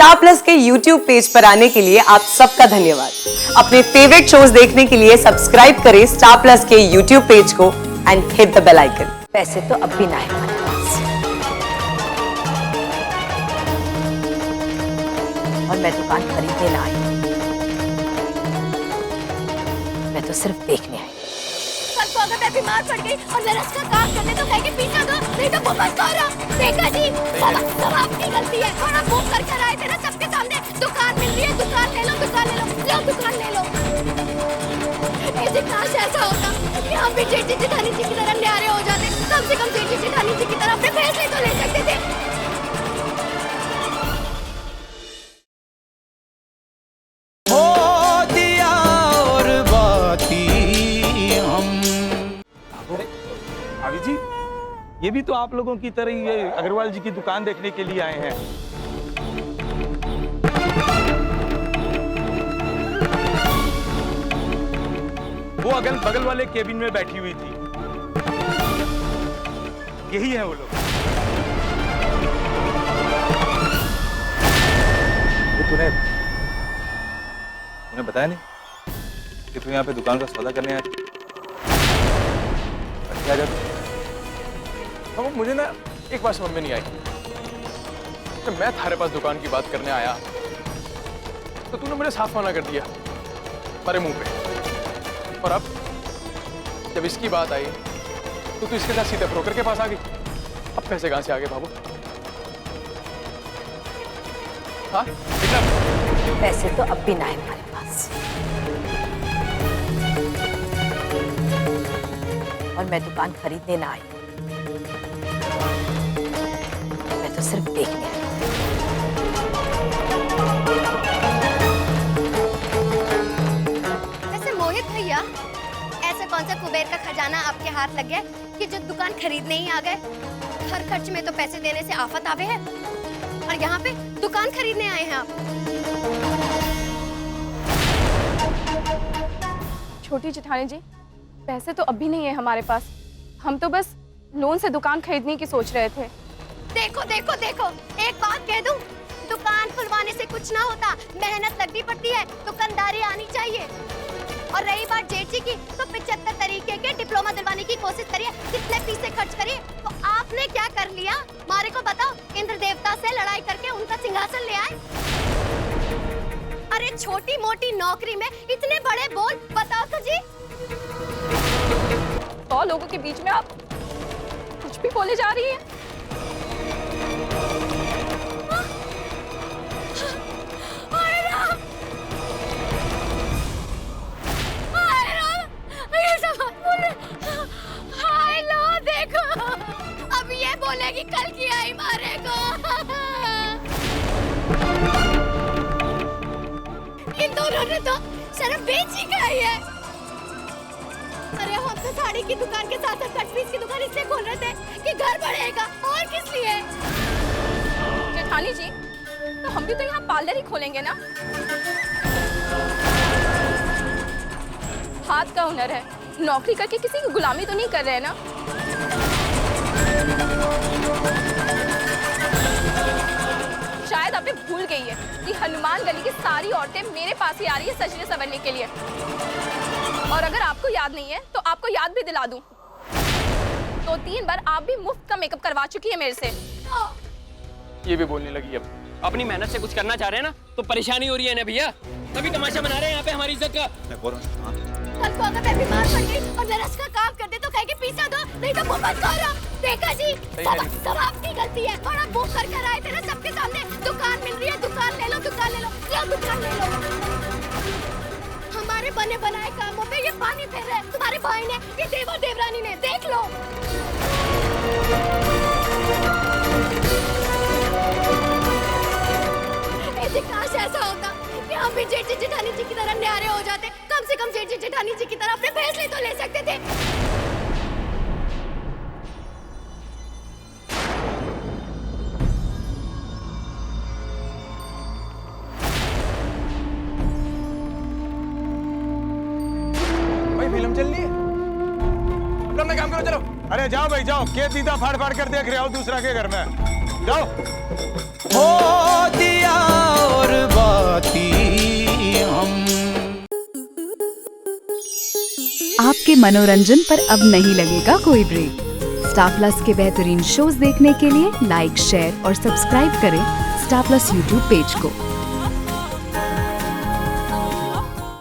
Star Plus के YouTube page पर आने के लिए आप सबका धन्यवाद। अपने फेवरेट शोज देखने के लिए सब्सक्राइब करें स्टार प्लस के YouTube पेज को and hit the bell icon. पैसे तो अब भी ना है हमारे पास और मैं दुकान खरीदने ना आई, मैं तो सिर्फ देखने आई। कल को अगर मैं बीमार पड़ गई और नर्स का काम करने तो कहेंगे पीछा दो, नहीं तो वो मत करो। देखा जी, सब आपकी गलती है। और आप बुक करके आए थे ना सबके सामने, दुकान मिल रही है, दुकान ले लो, दुकान ले लो, लो दुकान ले लो। ऐसे काश ऐसा होता कि हम भी जेठी जेठानी जी की तरह न्यारे हो जाते। कम से कम जेठी जेठानी जी की तरह अपने फैसले तो ले सकते थे। भाभी जी, ये भी तो आप लोगों की तरह ही ये अग्रवाल जी की दुकान देखने के लिए आए हैं। वो अगल बगल वाले केबिन में बैठी हुई थी, यही है वो लोग। तूने बताया नहीं कि तू यहाँ पे दुकान का सौदा करने आया था? क्या जाता? हाँ, मुझे ना एक बात समझ में नहीं आई। जब मैं तुम्हारे पास दुकान की बात करने आया तो तूने मुझे साफ मना कर दिया मेरे मुंह पे, और अब जब इसकी बात आई तो तू इसके साथ सीधे ब्रोकर के पास आ गई। अब पैसे कहां से आ गए बाबू? हाँ, पैसे तो अब भी ना है हमारे पास और मैं दुकान खरीदने ना आई, मैं तो सिर्फ देखने आई। वैसे मोहित भैया, ऐसा कौन सा कुबेर का खजाना आपके हाथ लग गया कि जो दुकान खरीदने ही आ गए? हर खर्च में तो पैसे देने से आफत आवे है, और यहाँ पे दुकान खरीदने आए हैं आप। छोटी जेठानी जी, पैसे तो अभी नहीं है हमारे पास। हम तो बस लोन से दुकान खरीदने की सोच रहे थे। देखो देखो देखो, एक बात कह दूं, दुकान खुलवाने से कुछ ना होता, मेहनत लगनी पड़ती है, दुकानदारी आनी चाहिए। और रही बात जेठी की, तो 75 तरीके के डिप्लोमा दिलवाने की कोशिश करिए, कितने पैसे खर्च करिए। तो आपने क्या कर लिया? मारे को बताओ, इंद्र देवता से लड़ाई करके उनका सिंहासन ले आए। अरे छोटी मोटी नौकरी में इतने बड़े बोल, बताओ तो जी। 100 लोगों के बीच में आप कुछ भी बोले जा रही हैं। ये सब मत बोल। हाय लो देखो, अब ये बोलेगी कल की आई मारे को। इन दोनों ने तो सिर्फ बेच ही खाई है। अरे हम तो साड़ी की दुकान के साथ साथ कट पीस की दुकान इसलिए खोल रहे थे कि घर बढ़ेगा, और किस लिए? जेठानी जी, तो हम भी तो यहाँ पार्लर ही खोलेंगे ना। हाथ का हुनर है, नौकरी करके किसी की गुलामी तो नहीं कर रहे ना। शायद आपने भूल गई है कि हनुमान गली की सारी औरतें मेरे पास ही आ रही है सजने संवरने के लिए। और अगर आपको याद नहीं है तो आपको याद भी दिला दूं, 2-3 बार आप भी मुफ्त का मेकअप करवा चुकी है मेरे से। ये भी बोलने लगी अब। अपनी मेहनत से कुछ करना चाह रहे हैं ना, तो परेशानी हो रही है ना भैया, तभी तमाशा बना रहे हैं यहाँ पे हमारी इज्जत का। मैं बोल रहा हूँ, कल को अगर मैं बीमार पड़ गई और नर्स का काम करते तो कहेंगे पीछा दो, नहीं तो वो मत करो। देखा जी, सब आपकी गलती है। और आप बुक करके आए थे ना सबके सामने, दुकान मिल रही है, दुकान ले लो, दुकान ले लो, लो दुकान ले लो। हमारे बने बनाए कामों पे ये पानी फेर रहे तुम्हारे भाई ने, ये देवर देवरानी ने, देख लो। ऐसे काश ऐसा होता कि हम भी जेठी जेठानी जी की तरह न्यारे हो जाते। कम से कम जेठी जेठानी जी की तरह अपने फैसले तो ले सकते थे। भाई फिल्म चल रही है, अपना काम करो, चलो। अरे जाओ भाई जाओ, के दीदा फाड़ फाड़ कर देख रहे हो दूसरा के घर में, जाओ। हो दिया आपके मनोरंजन पर अब नहीं लगेगा कोई ब्रेक। स्टार प्लस के बेहतरीन शोज देखने के लिए लाइक, शेयर और सब्सक्राइब करें स्टार प्लस यूट्यूब पेज को।